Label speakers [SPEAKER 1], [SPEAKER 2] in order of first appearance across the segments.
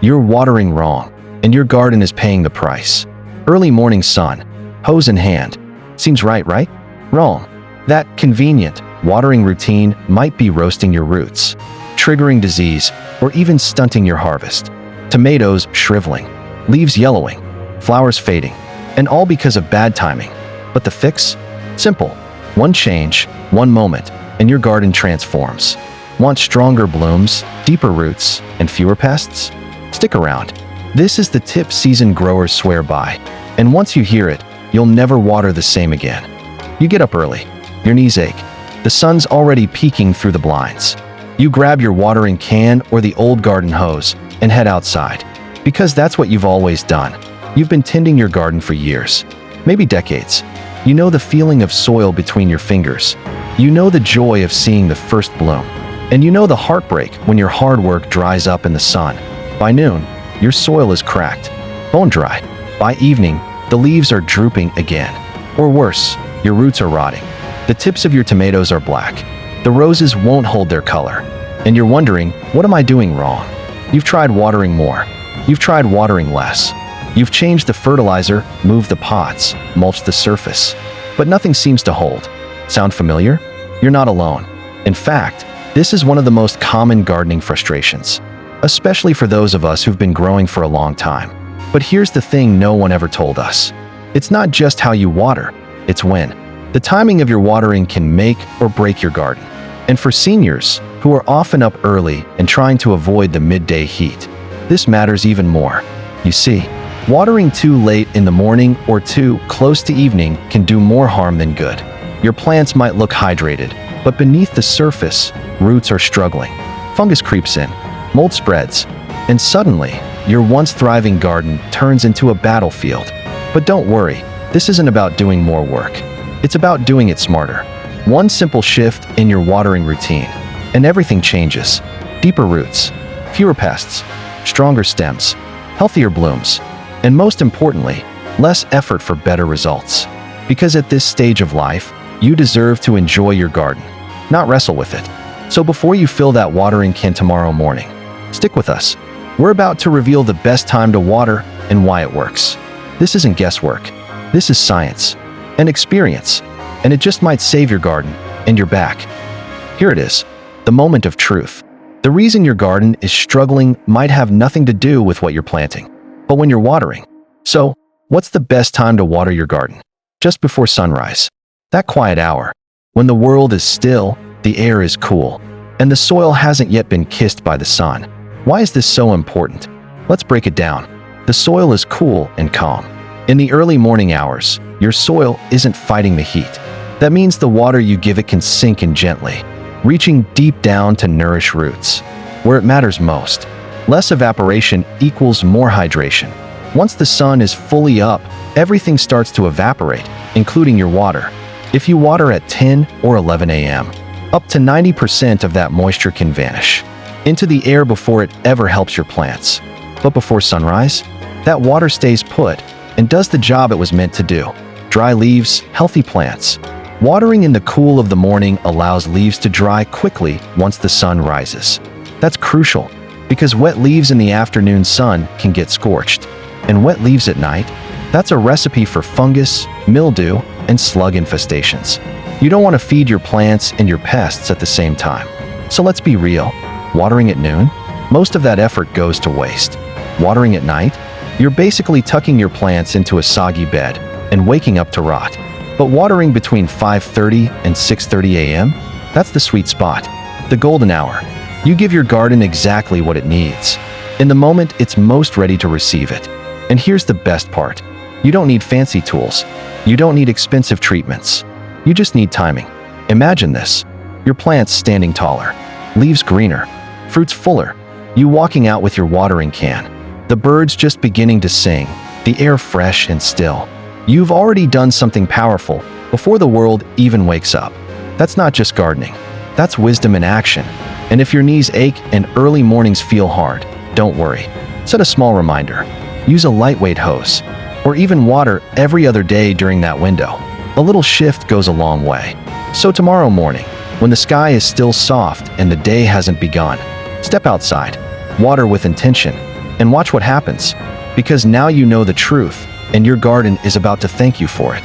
[SPEAKER 1] You're watering wrong, and your garden is paying the price. Early morning sun, hose in hand. Seems right? Wrong. That convenient, watering routine might be roasting your roots, triggering disease, or even stunting your harvest. Tomatoes shriveling, leaves yellowing, flowers fading, and all because of bad timing. But the fix? Simple. One change, one moment, and your garden transforms. Want stronger blooms, deeper roots, and fewer pests? Stick around. This is the tip seasoned growers swear by, and once you hear it, you'll never water the same again. You get up early. Your knees ache. The sun's already peeking through the blinds. You grab your watering can or the old garden hose and head outside, because that's what you've always done. You've been tending your garden for years, maybe decades. You know the feeling of soil between your fingers. You know the joy of seeing the first bloom. And you know the heartbreak when your hard work dries up in the sun. By noon, your soil is cracked, bone dry. By evening, the leaves are drooping again. Or worse, your roots are rotting. The tips of your tomatoes are black. The roses won't hold their color. And you're wondering, what am I doing wrong? You've tried watering more. You've tried watering less. You've changed the fertilizer, moved the pots, mulched the surface. But nothing seems to hold. Sound familiar? You're not alone. In fact, this is one of the most common gardening frustrations, especially for those of us who've been growing for a long time. But here's the thing no one ever told us. It's not just how you water, it's when. The timing of your watering can make or break your garden. And for seniors, who are often up early and trying to avoid the midday heat, this matters even more. You see, watering too late in the morning or too close to evening can do more harm than good. Your plants might look hydrated, but beneath the surface, roots are struggling. Fungus creeps in, mold spreads, and suddenly, your once thriving garden turns into a battlefield. But don't worry, this isn't about doing more work. It's about doing it smarter. One simple shift in your watering routine, and everything changes. Deeper roots, fewer pests, stronger stems, healthier blooms, and most importantly, less effort for better results. Because at this stage of life, you deserve to enjoy your garden, not wrestle with it. So before you fill that watering can tomorrow morning, stick with us. We're about to reveal the best time to water and why it works. This isn't guesswork. This is science and experience, and it just might save your garden and your back. Here it is, the moment of truth. The reason your garden is struggling might have nothing to do with what you're planting, but when you're watering. So, what's the best time to water your garden? Just before sunrise. That quiet hour, when the world is still, the air is cool, and the soil hasn't yet been kissed by the sun. Why is this so important? Let's break it down. The soil is cool and calm. In the early morning hours, your soil isn't fighting the heat. That means the water you give it can sink in gently, reaching deep down to nourish roots. Where it matters most, less evaporation equals more hydration. Once the sun is fully up, everything starts to evaporate, including your water. If you water at 10 or 11 a.m., up to 90% of that moisture can vanish into the air before it ever helps your plants. But before sunrise, that water stays put and does the job it was meant to do. Dry leaves, healthy plants. Watering in the cool of the morning allows leaves to dry quickly once the sun rises. That's crucial, because wet leaves in the afternoon sun can get scorched. And wet leaves at night, that's a recipe for fungus, mildew, and slug infestations. You don't want to feed your plants and your pests at the same time. So let's be real. Watering at noon? Most of that effort goes to waste. Watering at night? You're basically tucking your plants into a soggy bed and waking up to rot. But watering between 5:30 and 6:30 a.m.? That's the sweet spot. The golden hour. You give your garden exactly what it needs. In the moment it's most ready to receive it. And here's the best part. You don't need fancy tools. You don't need expensive treatments. You just need timing. Imagine this. Your plants standing taller, leaves greener, fruits fuller, you walking out with your watering can, the birds just beginning to sing, the air fresh and still. You've already done something powerful before the world even wakes up. That's not just gardening. That's wisdom in action. And if your knees ache and early mornings feel hard, don't worry. Set a small reminder. Use a lightweight hose, or even water every other day during that window. A little shift goes a long way. So tomorrow morning, when the sky is still soft and the day hasn't begun, step outside, water with intention, and watch what happens. Because now you know the truth, and your garden is about to thank you for it.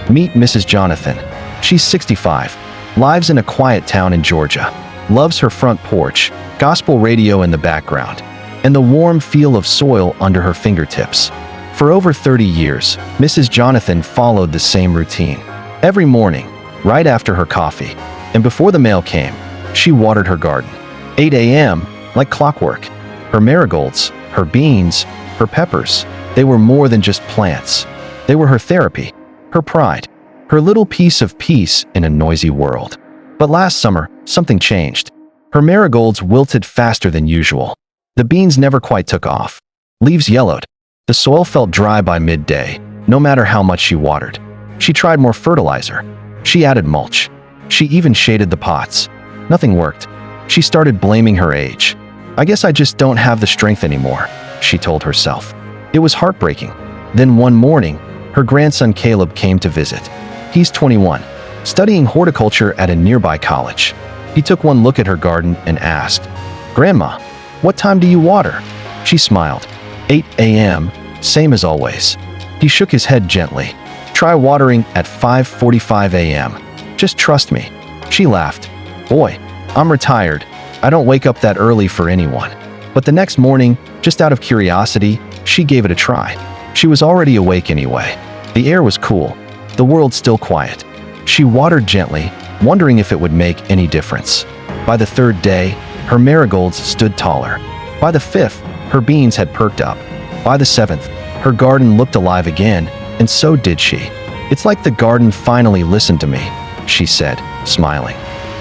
[SPEAKER 1] Meet Mrs. Johnathan. She's 65, lives in a quiet town in Georgia, loves her front porch, gospel radio in the background, and the warm feel of soil under her fingertips. For over 30 years, Mrs. Johnathan followed the same routine. Every morning, right after her coffee, and before the mail came, she watered her garden. 8 a.m., like clockwork. Her marigolds, her beans, her peppers, they were more than just plants. They were her therapy, her pride, her little piece of peace in a noisy world. But last summer, something changed. Her marigolds wilted faster than usual. The beans never quite took off. Leaves yellowed. The soil felt dry by midday, no matter how much she watered. She tried more fertilizer. She added mulch. She even shaded the pots. Nothing worked. She started blaming her age. "I guess I just don't have the strength anymore," she told herself. It was heartbreaking. Then one morning, her grandson Caleb came to visit. He's 21, studying horticulture at a nearby college. He took one look at her garden and asked, "Grandma, what time do you water?" She smiled. 8 a.m., same as always. He shook his head gently. "Try watering at 5:45 a.m. Just trust me." She laughed. "Boy, I'm retired. I don't wake up that early for anyone." But the next morning, just out of curiosity, she gave it a try. She was already awake anyway. The air was cool, the world still quiet. She watered gently, wondering if it would make any difference. By the third day, her marigolds stood taller. By the fifth, her beans had perked up. By the seventh, her garden looked alive again, and so did she. "It's like the garden finally listened to me," she said, smiling.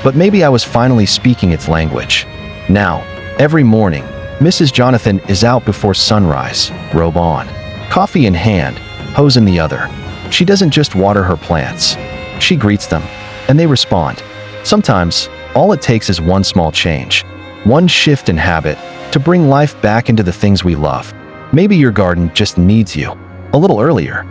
[SPEAKER 1] "But maybe I was finally speaking its language." Now, every morning, Mrs. Johnathan is out before sunrise, robe on, coffee in hand, hose in the other. She doesn't just water her plants. She greets them, and they respond. Sometimes, all it takes is one small change, one shift in habit, to bring life back into the things we love. Maybe your garden just needs you a little earlier.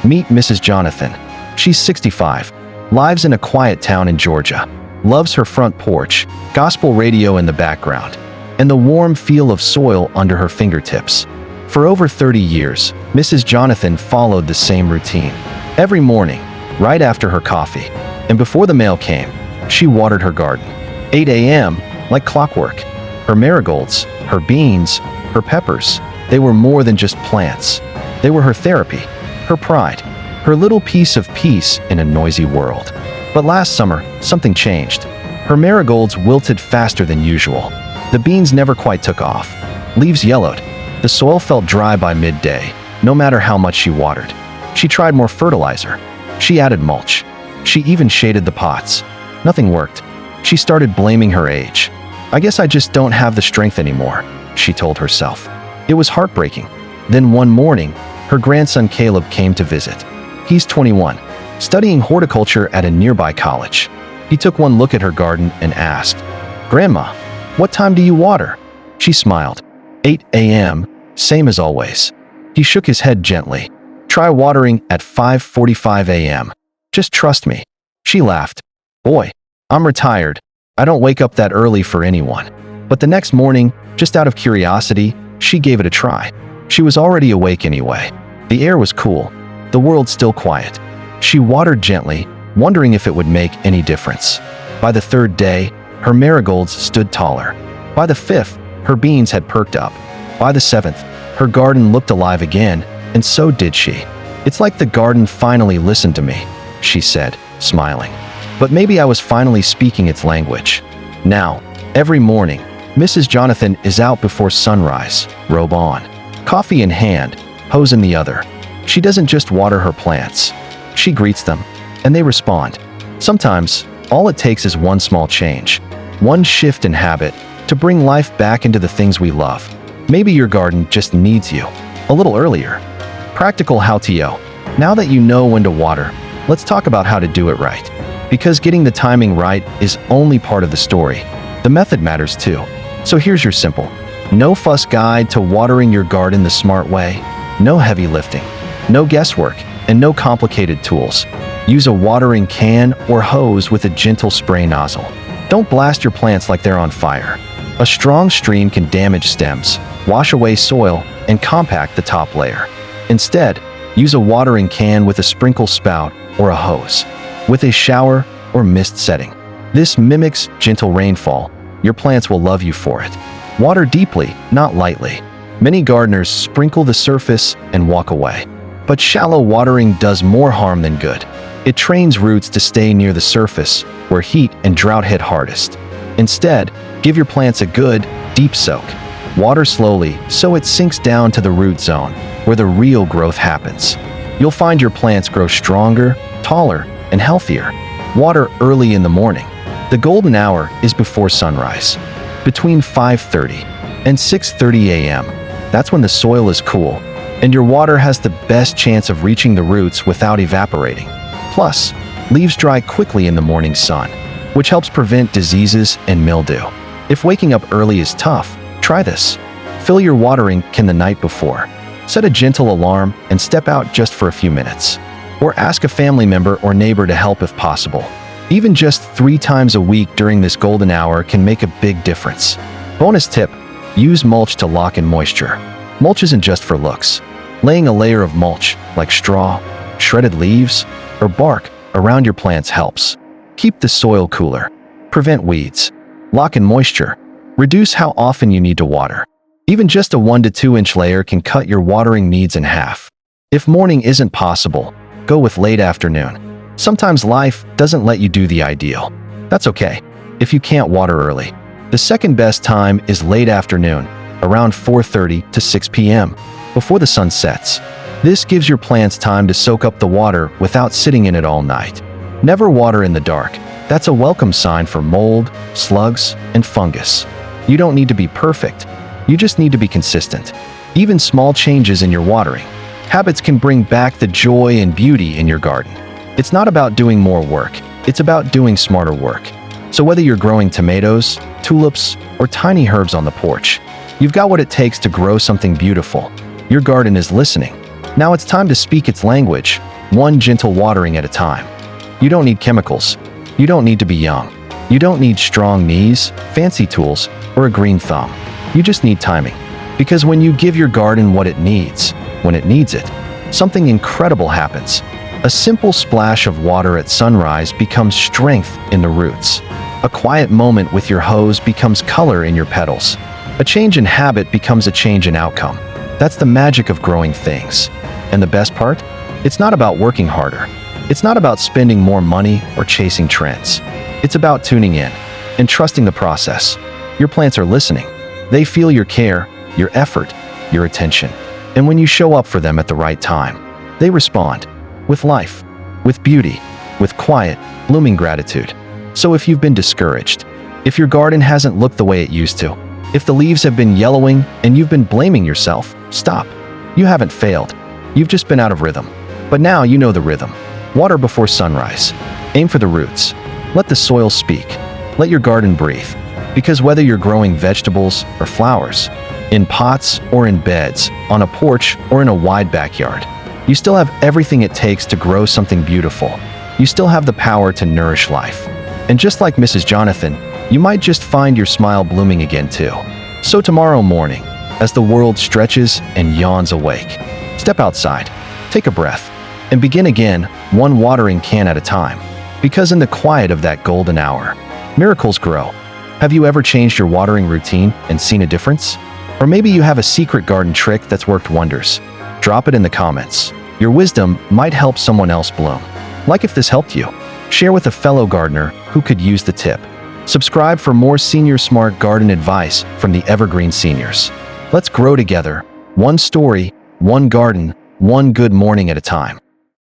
[SPEAKER 1] Meet Mrs. Johnathan. She's 65, lives in a quiet town in Georgia, loves her front porch, gospel radio in the background, and the warm feel of soil under her fingertips. For over 30 years, Mrs. Johnathan followed the same routine. Every morning, right after her coffee, and before the mail came, she watered her garden. 8 a.m., like clockwork. Her marigolds, her beans, her peppers, they were more than just plants. They were her therapy, her pride, her little piece of peace in a noisy world. But last summer, something changed. Her marigolds wilted faster than usual. The beans never quite took off. Leaves yellowed. The soil felt dry by midday, no matter how much she watered. She tried more fertilizer. She added mulch. She even shaded the pots. Nothing worked. She started blaming her age. "I guess I just don't have the strength anymore," she told herself. It was heartbreaking. Then one morning, her grandson Caleb came to visit. He's 21, studying horticulture at a nearby college. He took one look at her garden and asked, "Grandma, what time do you water?" She smiled. 8 a.m., same as always. He shook his head gently. "Try watering at 5:45 a.m. Just trust me." She laughed. "Boy, I'm retired. I don't wake up that early for anyone." But the next morning, just out of curiosity, she gave it a try. She was already awake anyway. The air was cool, the world still quiet. She watered gently, wondering if it would make any difference. By the third day, her marigolds stood taller. By the fifth, her beans had perked up. By the seventh, her garden looked alive again, and so did she. "It's like the garden finally listened to me," she said, smiling. But maybe I was finally speaking its language. Now, every morning, Mrs. Johnathan is out before sunrise, robe on, coffee in hand, hose in the other. She doesn't just water her plants. She greets them, and they respond. Sometimes, all it takes is one small change, one shift in habit, to bring life back into the things we love. Maybe your garden just needs you a little earlier. Practical how-to. Now that you know when to water, let's talk about how to do it right. Because getting the timing right is only part of the story. The method matters too. So here's your simple, no-fuss guide to watering your garden the smart way. No heavy lifting, no guesswork, and no complicated tools. Use a watering can or hose with a gentle spray nozzle. Don't blast your plants like they're on fire. A strong stream can damage stems, wash away soil, and compact the top layer. Instead, use a watering can with a sprinkle spout or a hose, with a shower or mist setting. This mimics gentle rainfall. Your plants will love you for it. Water deeply, not lightly. Many gardeners sprinkle the surface and walk away. But shallow watering does more harm than good. It trains roots to stay near the surface, where heat and drought hit hardest. Instead, give your plants a good, deep soak. Water slowly so it sinks down to the root zone, where the real growth happens. You'll find your plants grow stronger, taller, and healthier. Water early in the morning. The golden hour is before sunrise. Between 5:30 and 6:30 a.m. That's when the soil is cool, and your water has the best chance of reaching the roots without evaporating. Plus, leaves dry quickly in the morning sun, which helps prevent diseases and mildew. If waking up early is tough, try this. Fill your watering can the night before. Set a gentle alarm and step out just for a few minutes. Or ask a family member or neighbor to help if possible. Even just 3 times a week during this golden hour can make a big difference. Bonus tip: use mulch to lock in moisture. Mulch isn't just for looks. Laying a layer of mulch, like straw, shredded leaves, or bark, around your plants helps. Keep the soil cooler. Prevent weeds. Lock in moisture. Reduce how often you need to water. Even just a 1 to 2 inch layer can cut your watering needs in half. If morning isn't possible, go with late afternoon. Sometimes life doesn't let you do the ideal. That's okay if you can't water early. The second best time is late afternoon, around 4:30 to 6 p.m., before the sun sets. This gives your plants time to soak up the water without sitting in it all night. Never water in the dark. That's a welcome sign for mold, slugs, and fungus. You don't need to be perfect. You just need to be consistent. Even small changes in your watering habits can bring back the joy and beauty in your garden. It's not about doing more work. It's about doing smarter work. So whether you're growing tomatoes, tulips, or tiny herbs on the porch, you've got what it takes to grow something beautiful. Your garden is listening. Now it's time to speak its language, one gentle watering at a time. You don't need chemicals. You don't need to be young. You don't need strong knees, fancy tools, or a green thumb. You just need timing. Because when you give your garden what it needs, when it needs it, something incredible happens. A simple splash of water at sunrise becomes strength in the roots. A quiet moment with your hose becomes color in your petals. A change in habit becomes a change in outcome. That's the magic of growing things. And the best part? It's not about working harder. It's not about spending more money or chasing trends. It's about tuning in and trusting the process. Your plants are listening. They feel your care, your effort, your attention. And when you show up for them at the right time, they respond with life, with beauty, with quiet, blooming gratitude. So if you've been discouraged, if your garden hasn't looked the way it used to, if the leaves have been yellowing and you've been blaming yourself, stop. You haven't failed. You've just been out of rhythm. But now you know the rhythm. Water before sunrise. Aim for the roots. Let the soil speak. Let your garden breathe. Because whether you're growing vegetables or flowers, in pots or in beds, on a porch or in a wide backyard, you still have everything it takes to grow something beautiful. You still have the power to nourish life. And just like Mrs. Johnathan, you might just find your smile blooming again too. So tomorrow morning, as the world stretches and yawns awake, step outside, take a breath, and begin again, one watering can at a time. Because in the quiet of that golden hour, miracles grow. Have you ever changed your watering routine and seen a difference? Or maybe you have a secret garden trick that's worked wonders. Drop it in the comments. Your wisdom might help someone else bloom. Like if this helped you, share with a fellow gardener who could use the tip. Subscribe for more senior smart garden advice from the Evergreen seniors. Let's grow together, one story, one garden, one good morning at a time.